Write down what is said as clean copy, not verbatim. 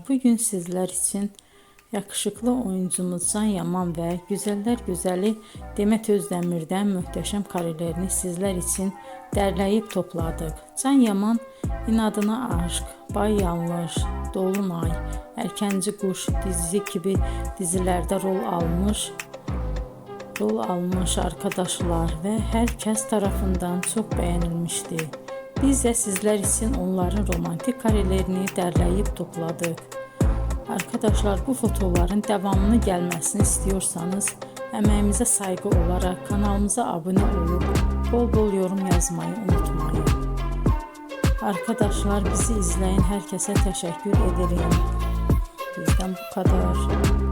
bugün sizler için yakışıklı oyuncumuz Can Yaman ve güzeller güzeli Demet Özdemir'den muhteşem karelerini sizler için derleyip topladık. Can Yaman İnadına Aşk, Bay Yanlış, Dolunay, Erkenci Kuş dizisi gibi dizilerde rol almış arkadaşlar ve herkes tarafından çok beğenilmişti. Biz de sizler için onların romantik karelerini derleyip topladık. Arkadaşlar, bu fotoların devamını gelmesini istiyorsanız emeğimize saygı olarak kanalımıza abone olup bol bol yorum yazmayı unutmayın. Arkadaşlar, bizi izleyen herkese teşekkür ederim. Bizden bu kadar.